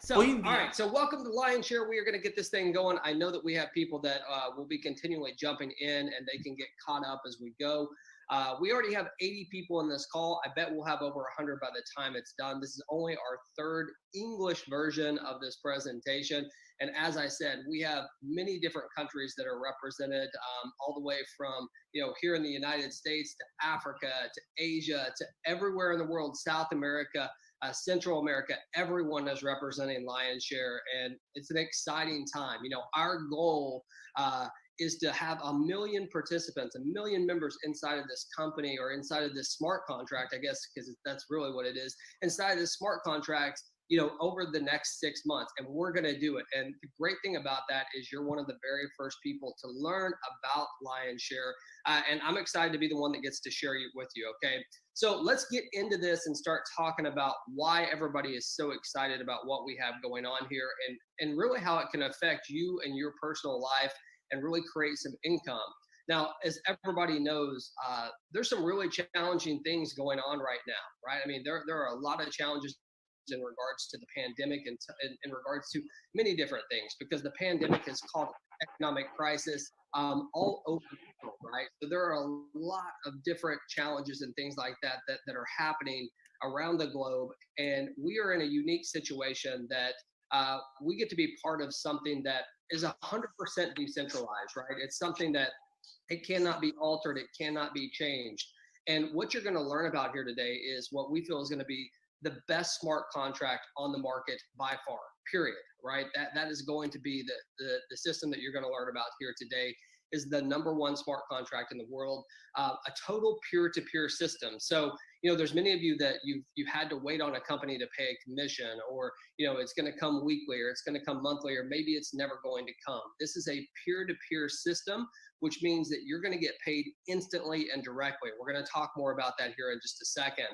So, all right. So welcome to Lion Share. We are going to get this thing going. I know that we have people that will be continually jumping in and they can get caught up as we go. We already have 80 people in this call. I bet we'll have over 100 by the time it's done. This is only our third English version of this presentation. And as I said, we have many different countries that are represented, all the way from, here in the United States to Africa, to Asia, to everywhere in the world, South America, Central America. Everyone is representing Lion's Share, and it's an exciting time. Our goal is to have 1 million participants, 1 million members inside of this company, or inside of this smart contract, I guess, because that's really what it is, inside of this smart contract, over the next 6 months, and we're going to do it. And the great thing about that is you're one of the very first people to learn about Lion's Share, and I'm excited to be the one that gets to share it with you, okay? So let's get into this and start talking about why everybody is so excited about what we have going on here, and really how it can affect you and your personal life and really create some income. Now, as everybody knows, there's some really challenging things going on right now, right? I mean, there are a lot of challenges in regards to the pandemic and in regards to many different things, because the pandemic has caused economic crisis all over the world, right? So there are a lot of different challenges and things like that are happening around the globe, and we are in a unique situation that we get to be part of something that is 100% decentralized, right? It's something that it cannot be altered, it cannot be changed. And what you're going to learn about here today is what we feel is going to be the best smart contract on the market by far, period, right? That is going to be the system that you're going to learn about here today is the #1 smart contract in the world, a total peer-to-peer system. So, there's many of you that you've had to wait on a company to pay a commission, or, it's going to come weekly, or it's going to come monthly, or maybe it's never going to come. This is a peer-to-peer system, which means that you're going to get paid instantly and directly. We're going to talk more about that here in just a second.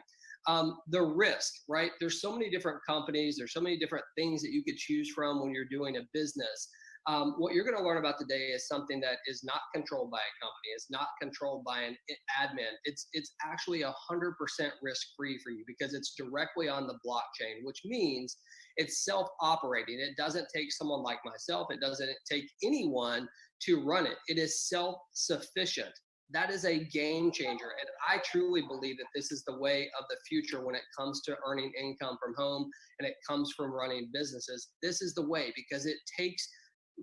The risk, right? There's so many different companies. There's so many different things that you could choose from when you're doing a business. What you're going to learn about today is something that is not controlled by a company. It's not controlled by an admin. It's actually 100% risk-free for you, because it's directly on the blockchain, which means it's self-operating. It doesn't take someone like myself. It doesn't take anyone to run it. It is self-sufficient. That is a game changer. And I truly believe that this is the way of the future when it comes to earning income from home and it comes from running businesses. This is the way, because it takes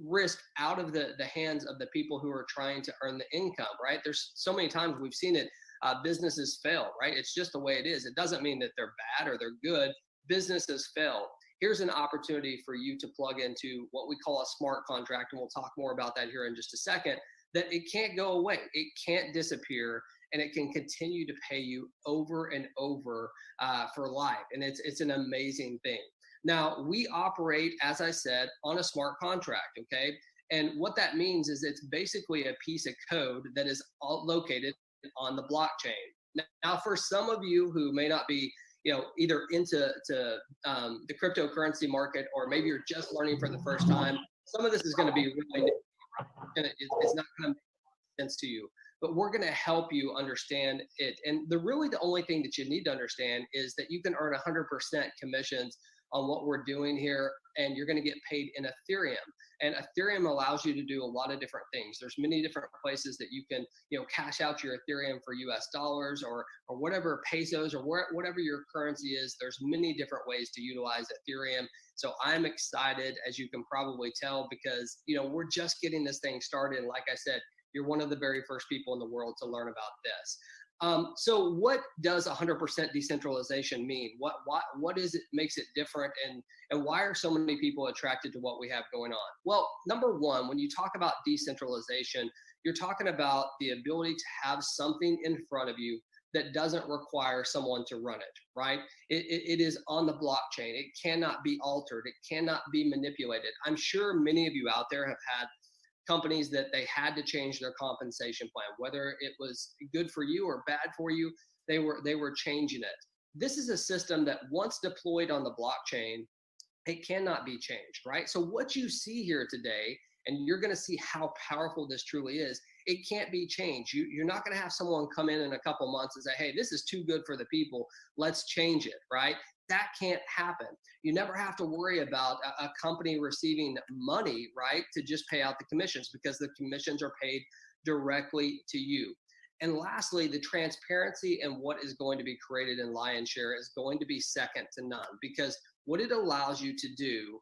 risk out of the hands of the people who are trying to earn the income, right? There's so many times we've seen it, businesses fail, right? It's just the way it is. It doesn't mean that they're bad or they're good. Businesses fail. Here's an opportunity for you to plug into what we call a smart contract, and we'll talk more about that here in just a second, that it can't go away. It can't disappear, and it can continue to pay you over and over for life. And it's an amazing thing. Now, we operate, as I said, on a smart contract, okay? And what that means is it's basically a piece of code that is located on the blockchain. Now, for some of you who may not be, either into the cryptocurrency market, or maybe you're just learning for the first time, some of this is going to be really new. It's not going to make sense to you, but we're going to help you understand it. And the only thing that you need to understand is that you can earn 100% commissions on what we're doing here, and you're going to get paid in Ethereum. And Ethereum allows you to do a lot of different things. There's many different places that you can, cash out your Ethereum for US dollars or whatever, pesos, or whatever your currency is. There's many different ways to utilize Ethereum. So I'm excited, as you can probably tell, because, we're just getting this thing started. And like I said, you're one of the very first people in the world to learn about this. So what does 100% decentralization mean? What is it makes it different, and why are so many people attracted to what we have going on? Well, number one, when you talk about decentralization, you're talking about the ability to have something in front of you that doesn't require someone to run it, right? It is on the blockchain. It cannot be altered. It cannot be manipulated. I'm sure many of you out there have had companies that they had to change their compensation plan, whether it was good for you or bad for you, they were changing it. This is a system that once deployed on the blockchain, it cannot be changed, right? So what you see here today, and you're going to see how powerful this truly is, it can't be changed. You're not going to have someone come in a couple months and say, hey, this is too good for the people, let's change it, right? that can't happen. You never have to worry about a company receiving money, right, to just pay out the commissions, because the commissions are paid directly to you. And lastly, the transparency and what is going to be created in Lionshare is going to be second to none, because what it allows you to do,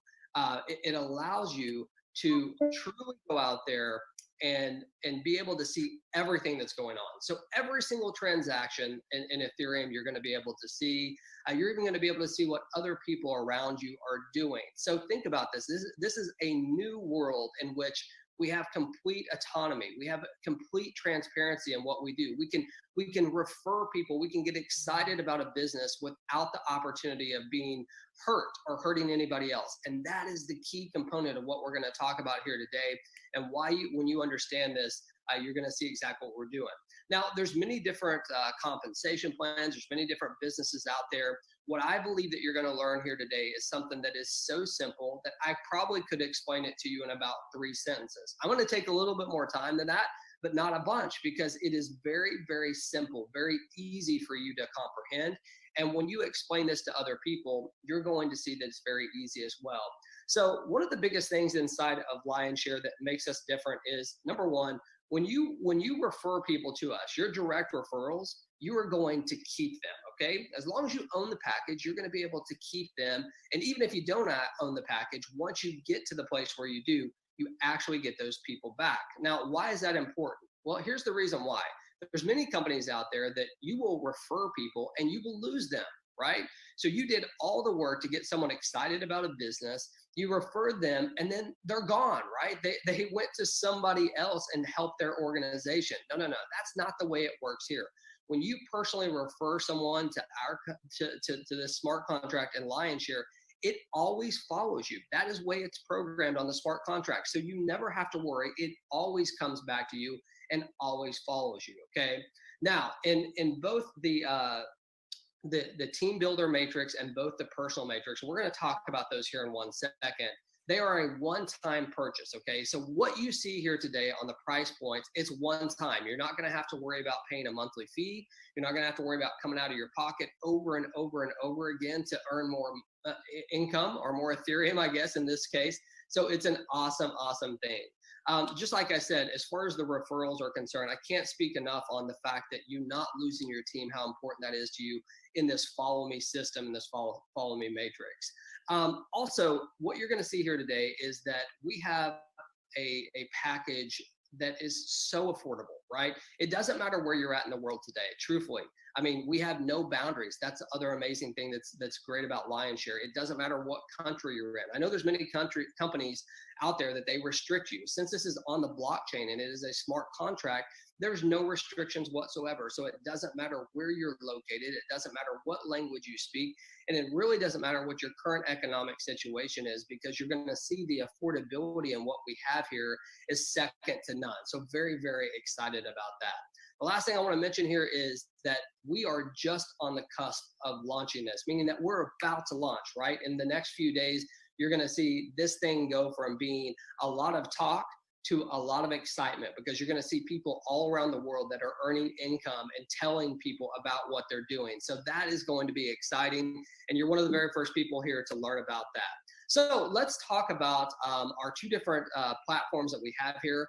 it allows you to truly go out there and be able to see everything that's going on. So every single transaction in Ethereum, you're going to be able to see. You're even going to be able to see what other people around you are doing. So think about this. This is a new world in which we have complete autonomy. We have complete transparency in what we do. We can refer people. We can get excited about a business without the opportunity of being hurt or hurting anybody else. And that is the key component of what we're going to talk about here today, and why when you understand this, you're going to see exactly what we're doing. Now, there's many different compensation plans. There's many different businesses out there. What I believe that you're going to learn here today is something that is so simple that I probably could explain it to you in about 3 sentences. I'm going to take a little bit more time than that, but not a bunch, because it is very, very simple, very easy for you to comprehend. And when you explain this to other people, you're going to see that it's very easy as well. So one of the biggest things inside of Lionshare that makes us different is, number one, when you refer people to us, your direct referrals, you are going to keep them, okay? As long as you own the package, you're going to be able to keep them. And even if you don't own the package, once you get to the place where you do, you actually get those people back. Now, why is that important? Well, here's the reason why. There's many companies out there that you will refer people and you will lose them, right? So you did all the work to get someone excited about a business, you referred them, and then they're gone, right? They went to somebody else and helped their organization. No, that's not the way it works here. When you personally refer someone to this smart contract and Lionshare, it always follows you. That is the way it's programmed on the smart contract. So you never have to worry. It always comes back to you and always follows you, okay? Now, in both the team builder matrix and both the personal matrix, we're going to talk about those here in 1 second. They are a one-time purchase, okay? So what you see here today on the price points, it's one time. You're not going to have to worry about paying a monthly fee. You're not going to have to worry about coming out of your pocket over and over and over again to earn more income, or more Ethereum, I guess, in this case. So it's an awesome, awesome thing. Just like I said, as far as the referrals are concerned, I can't speak enough on the fact that you not losing your team, how important that is to you in this follow me system, in this follow me matrix. Also, what you're going to see here today is that we have a package that is so affordable, right? It doesn't matter where you're at in the world today, truthfully. I mean, we have no boundaries. That's the other amazing thing that's great about Lionshare. It doesn't matter what country you're in. I know there's many companies out there that they restrict you. Since this is on the blockchain and it is a smart contract, there's no restrictions whatsoever. So it doesn't matter where you're located. It doesn't matter what language you speak. And it really doesn't matter what your current economic situation is, because you're going to see the affordability in what we have here is second to none. So very, very excited about that. The last thing I want to mention here is that we are just on the cusp of launching this, meaning that we're about to launch, right? In the next few days, you're going to see this thing go from being a lot of talk to a lot of excitement, because you're going to see people all around the world that are earning income and telling people about what they're doing. So that is going to be exciting. And you're one of the very first people here to learn about that. So let's talk about our two different platforms that we have here.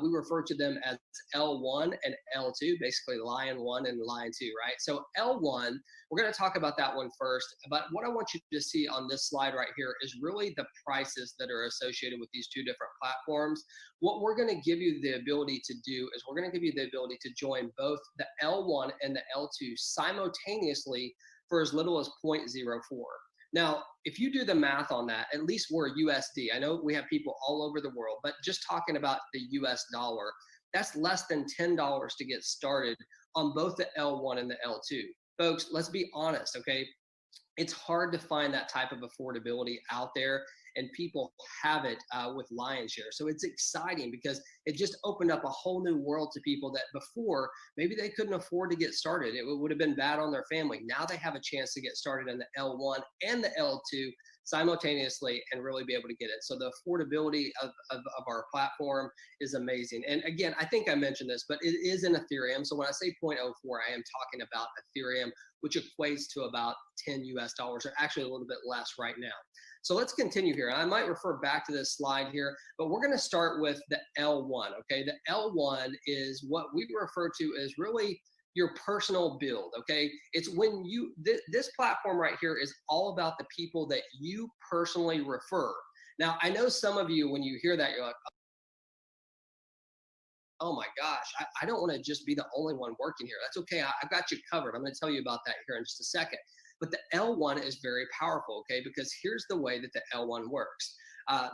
We refer to them as L1 and L2, basically Lion 1 and Lion 2, right? So L1, we're going to talk about that one first. But what I want you to see on this slide right here is really the prices that are associated with these two different platforms. What we're going to give you the ability to do is we're going to give you the ability to join both the L1 and the L2 simultaneously for as little as 0.04. Now, if you do the math on that, at least we're USD. I know we have people all over the world, but just talking about the US dollar, that's less than $10 to get started on both the L1 and the L2. Folks, let's be honest, okay? It's hard to find that type of affordability out there, and people have it with Lionshare. So it's exciting because it just opened up a whole new world to people that before maybe they couldn't afford to get started. It would have been bad on their family. Now they have a chance to get started in the L1 and the L2 simultaneously and really be able to get it. So the affordability of our platform is amazing. And again, I think I mentioned this, but it is in Ethereum. So when I say 0.04, I am talking about Ethereum, which equates to about 10 US dollars, or actually a little bit less right now. So let's continue here. I might refer back to this slide here, but we're going to start with the L1. Okay, the L1 is what we refer to as really your personal build. Okay, it's when you this platform right here is all about the people that you personally refer. Now, I know some of you, when you hear that, you're like, oh my gosh, I don't want to just be the only one working here. That's okay. I've got you covered. I'm going to tell you about that here in just a second. But the L1 is very powerful, okay? Because here's the way that the L1 works.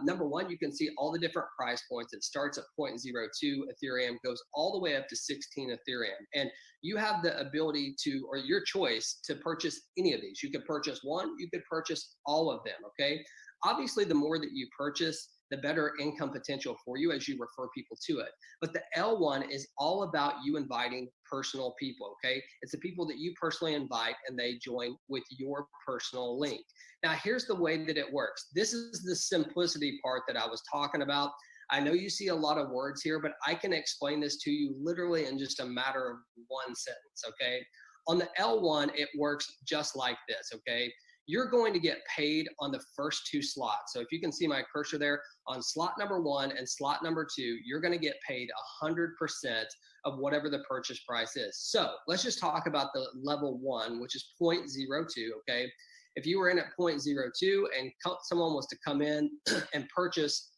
Number one, you can see all the different price points. It starts at 0.02 Ethereum, goes all the way up to 16 Ethereum. And you have the ability to, or your choice, to purchase any of these. You could purchase one, you could purchase all of them, okay? Obviously, the more that you purchase, the better income potential for you as you refer people to it. But the L1 is all about you inviting personal people, okay? It's the people that you personally invite and they join with your personal link. Now, here's the way that it works. This is the simplicity part that I was talking about. I know you see a lot of words here, but I can explain this to you literally in just a matter of one sentence, okay? On the L1, it works just like this, okay? You're going to get paid on the first two slots. So if you can see my cursor there, on slot number 1 and slot number 2, you're going to get paid 100% of whatever the purchase price is. So let's just talk about the level 1, which is 0.02, okay? If you were in at 0.02 and someone was to come in and purchase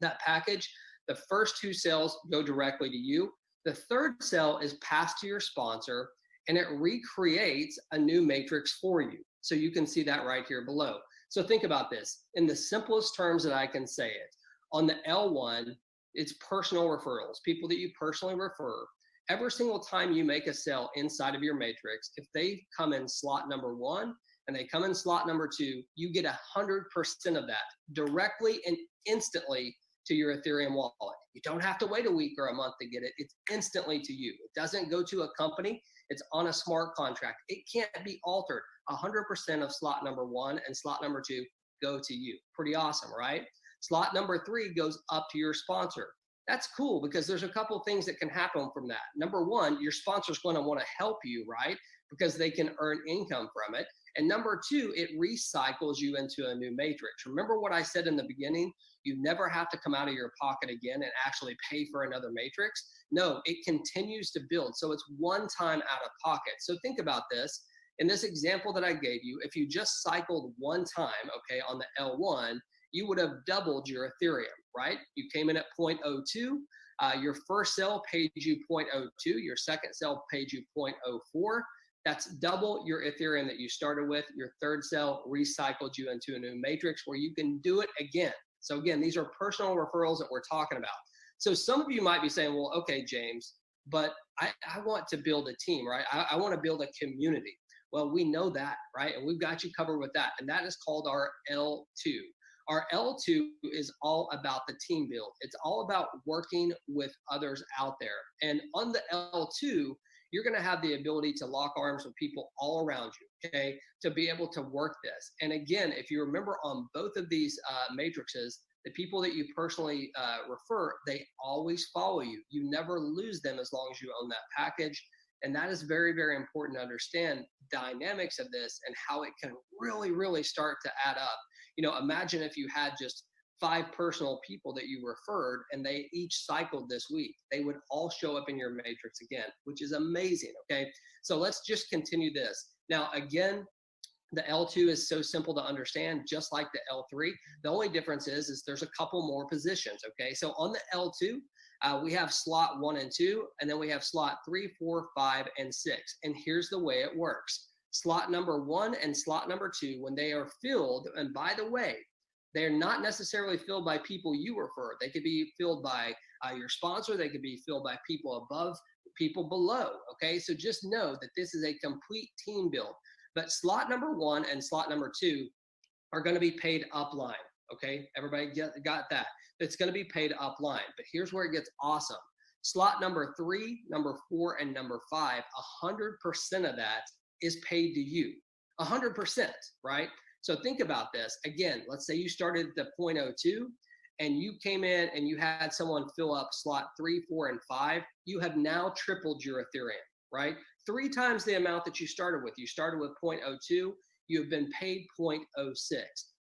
that package, the first 2 sales go directly to you. The third sale is passed to your sponsor, and it recreates a new matrix for you. So you can see that right here below. So think about this in the simplest terms that I can say it. On the L1, it's personal referrals, people that you personally refer. Every single time you make a sale inside of your matrix, if they come in slot number 1 and they come in slot number 2, you get 100% of that directly and instantly to your Ethereum wallet. You don't have to wait a week or a month to get it. It's instantly to you. It doesn't go to a company. It's on a smart contract. It can't be altered. 100% of slot number 1 and slot number 2 go to you. Pretty awesome, right? Slot number 3 goes up to your sponsor. That's cool because there's a couple things that can happen from that. Number 1, your sponsor's going to want to help you, right? Because they can earn income from it. And number 2, it recycles you into a new matrix. Remember what I said in the beginning? You never have to come out of your pocket again and actually pay for another matrix. No, it continues to build. So it's one time out of pocket. So think about this. In this example that I gave you, if you just cycled one time, okay, on the L1, you would have doubled your Ethereum, right? You came in at 0.02. Your first sale paid you 0.02. Your second sale paid you 0.04. That's double your Ethereum that you started with. Your third sale recycled you into a new matrix where you can do it again. So again, these are personal referrals that we're talking about. So some of you might be saying, well, okay, James, but I want to build a team, right? I want to build a community. Well, we know that, right? And we've got you covered with that. And that is called our L2. Our L2 is all about the team build. It's all about working with others out there. And on the L2, you're going to have the ability to lock arms with people all around you, okay, to be able to work this. And again, if you remember on both of these matrices, the people that you personally refer, they always follow you. You never lose them as long as you own that package. And that is very, very important to understand dynamics of this and how it can really, really start to add up. You know, imagine if you had just 5 personal people that you referred and they each cycled this week. They would all show up in your matrix again, which is amazing, okay? So let's just continue this. Now, again, the L2 is so simple to understand, just like the L3. The only difference is there's a couple more positions, okay? So on the L2, we have slot 1 and 2, and then we have slot 3, 4, 5, and 6. And here's the way it works. Slot number 1 and slot number 2, when they are filled, and by the way, they're not necessarily filled by people you refer. They could be filled by your sponsor. They could be filled by people above, people below, okay? So just know that this is a complete team build. But slot number 1 and slot number 2 are going to be paid upline, okay? Everybody got that? It's going to be paid upline. But here's where it gets awesome. Slot number 3, number 4, and number 5, 100% of that is paid to you. 100%, right? So think about this. Again, let's say you started at the 0.02 and you came in and you had someone fill up slot 3, 4, and 5. You have now tripled your Ethereum, right? 3 times the amount that you started with. You started with 0.02. You have been paid 0.06.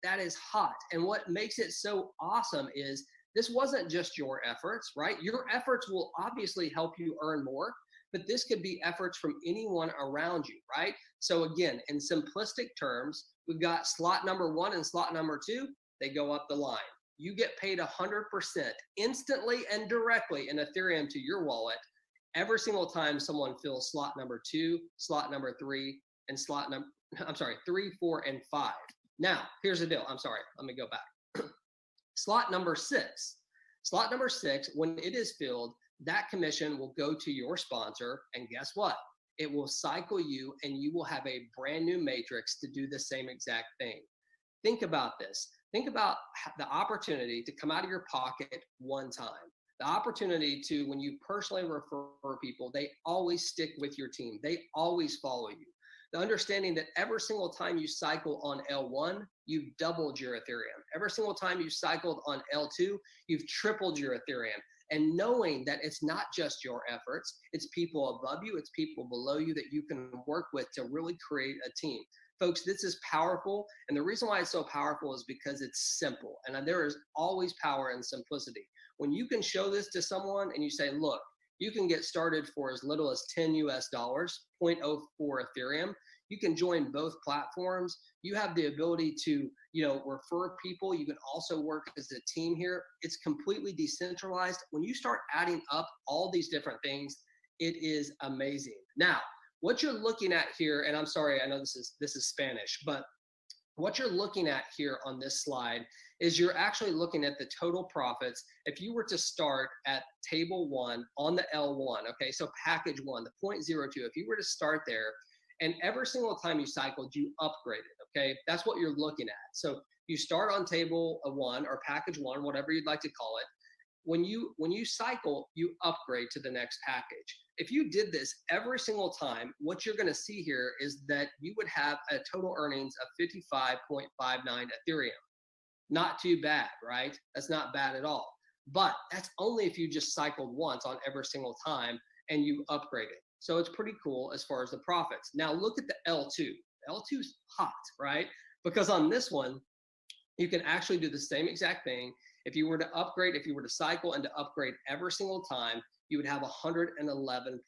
That is hot. And what makes it so awesome is this wasn't just your efforts, right? Your efforts will obviously help you earn more, but this could be efforts from anyone around you, right? So again, in simplistic terms, we've got slot number 1 and slot number 2. They go up the line. You get paid 100% instantly and directly in Ethereum to your wallet every single time someone fills slot number 2, slot number 3, and 3, 4, and 5. Now, here's the deal. I'm sorry. Let me go back. Slot number 6. Slot number 6, when it is filled, that commission will go to your sponsor. And guess what? It will cycle you and you will have a brand new matrix to do the same exact thing. Think about this. Think about the opportunity to come out of your pocket one time. The opportunity to, when you personally refer people, they always stick with your team. They always follow you. The understanding that every single time you cycle on L1, you've doubled your Ethereum. Every single time you cycled on L2, you've tripled your Ethereum. And knowing that it's not just your efforts, it's people above you, it's people below you that you can work with to really create a team. Folks, this is powerful. And the reason why it's so powerful is because it's simple. And there is always power in simplicity. When you can show this to someone and you say, look, you can get started for as little as $10 US, 0.04 Ethereum. You can join both platforms. You have the ability to, refer people. You can also work as a team here. It's completely decentralized. When you start adding up all these different things, it is amazing. Now, what you're looking at here, and I'm sorry, I know this is Spanish, but what you're looking at here on this slide is you're actually looking at the total profits. If you were to start at table 1 on the L1, okay, so package 1, the 0.02, if you were to start there, and every single time you cycled, you upgraded, okay? That's what you're looking at. So you start on table 1 or package 1, whatever you'd like to call it. When you cycle, you upgrade to the next package. If you did this every single time, what you're going to see here is that you would have a total earnings of 55.59 Ethereum. Not too bad, right? That's not bad at all. But that's only if you just cycled once on every single time and you upgraded. So it's pretty cool as far as the profits. Now look at the L2. L2's hot, right? Because on this one, you can actually do the same exact thing. If you were to upgrade, if you were to cycle and to upgrade every single time, you would have 111.16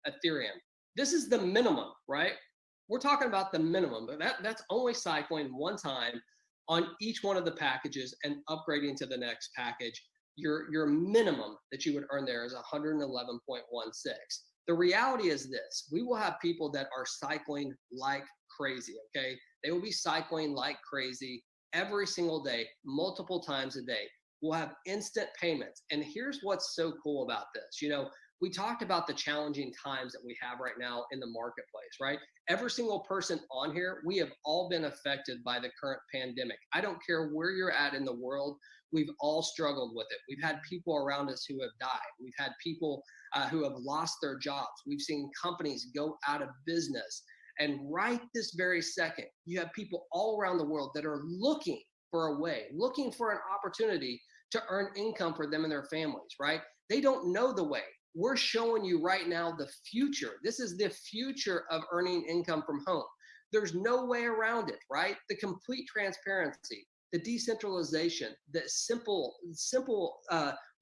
Ethereum. This is the minimum, right? We're talking about the minimum, but that's only cycling one time on each one of the packages and upgrading to the next package. Your minimum that you would earn there is 111.16. The reality is this: we will have people that are cycling like crazy, okay? They will be cycling like crazy every single day, multiple times a day. We'll have instant payments. And here's what's so cool about this. We talked about the challenging times that we have right now in the marketplace, right? Every single person on here, we have all been affected by the current pandemic. I don't care where you're at in the world, we've all struggled with it. We've had people around us who have died. We've had people who have lost their jobs. We've seen companies go out of business. And right this very second, you have people all around the world that are looking for a way, looking for an opportunity to earn income for them and their families, right? They don't know the way. We're showing you right now the future. This is the future of earning income from home. There's no way around it, right? The complete transparency, the decentralization, the simple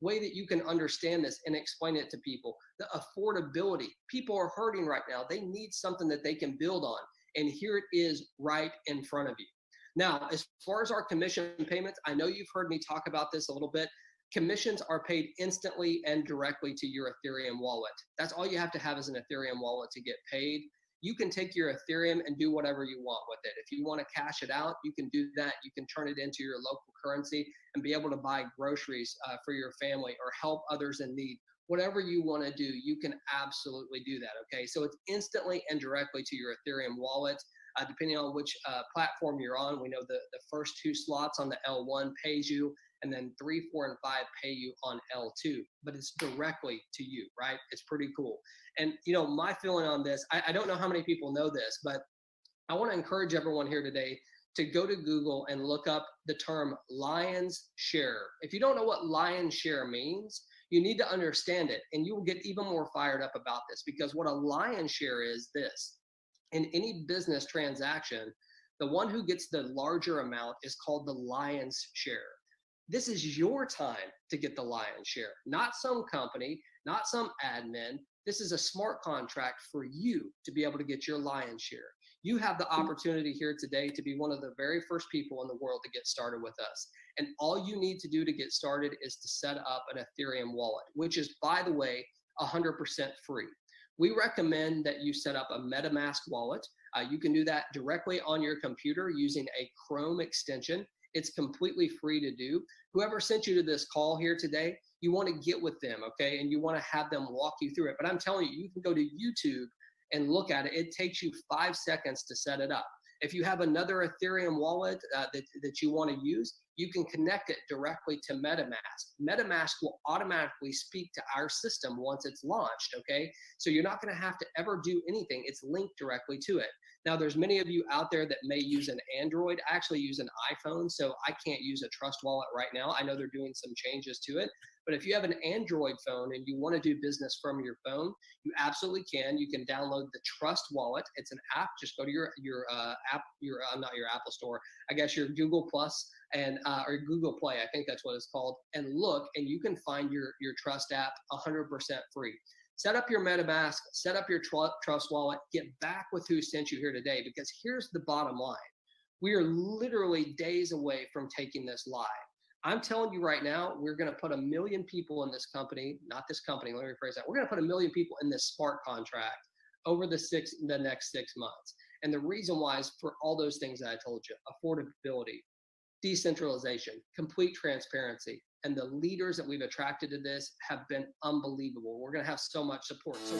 way that you can understand this and explain it to people, the affordability. People are hurting right now. They need something that they can build on. And here it is right in front of you. Now, as far as our commission payments, I know you've heard me talk about this a little bit. Commissions are paid instantly and directly to your Ethereum wallet. That's all you have to have is an Ethereum wallet to get paid. You can take your Ethereum and do whatever you want with it. If you want to cash it out, you can do that. You can turn it into your local currency and be able to buy groceries for your family or help others in need. Whatever you want to do, you can absolutely do that, okay? So it's instantly and directly to your Ethereum wallet. Depending on which platform you're on, we know the first 2 slots on the L1 pays you, and then 3, 4, and 5 pay you on L2, but it's directly to you, right? It's pretty cool. And my feeling on this, I don't know how many people know this, but I want to encourage everyone here today to go to Google and look up the term lion's share. If you don't know what lion's share means, you need to understand it, and you will get even more fired up about this, because what a lion's share is this. In any business transaction, the one who gets the larger amount is called the lion's share. This is your time to get the lion's share, not some company, not some admin. This is a smart contract for you to be able to get your lion's share. You have the opportunity here today to be one of the very first people in the world to get started with us. And all you need to do to get started is to set up an Ethereum wallet, which is, by the way, 100% free. We recommend that you set up a MetaMask wallet. You can do that directly on your computer using a Chrome extension. It's completely free to do. Whoever sent you to this call here today, you want to get with them, okay? And you want to have them walk you through it. But I'm telling you, you can go to YouTube and look at it. It takes you 5 seconds to set it up. If you have another Ethereum wallet that you want to use, you can connect it directly to MetaMask. MetaMask will automatically speak to our system once it's launched, okay? So you're not going to have to ever do anything. It's linked directly to it. Now, there's many of you out there that may use an Android. I actually use an iPhone, so I can't use a Trust Wallet right now. I know they're doing some changes to it. But if you have an Android phone and you want to do business from your phone, you absolutely can. You can download the Trust Wallet. It's an app. Just go to your not your Apple Store, I guess your Google Plus and or Google Play, I think that's what it's called, and look, and you can find your Trust app 100% free. Set up your MetaMask, set up your Trust Wallet, get back with who sent you here today, because here's the bottom line. We are literally days away from taking this live. I'm telling you right now, we're going to put 1 million people in this company, not this company, let me rephrase that. We're going to put 1 million people in this smart contract over the next 6 months. And the reason why is for all those things that I told you: affordability, decentralization, complete transparency. And the leaders that we've attracted to this have been unbelievable. We're going to have so much support. So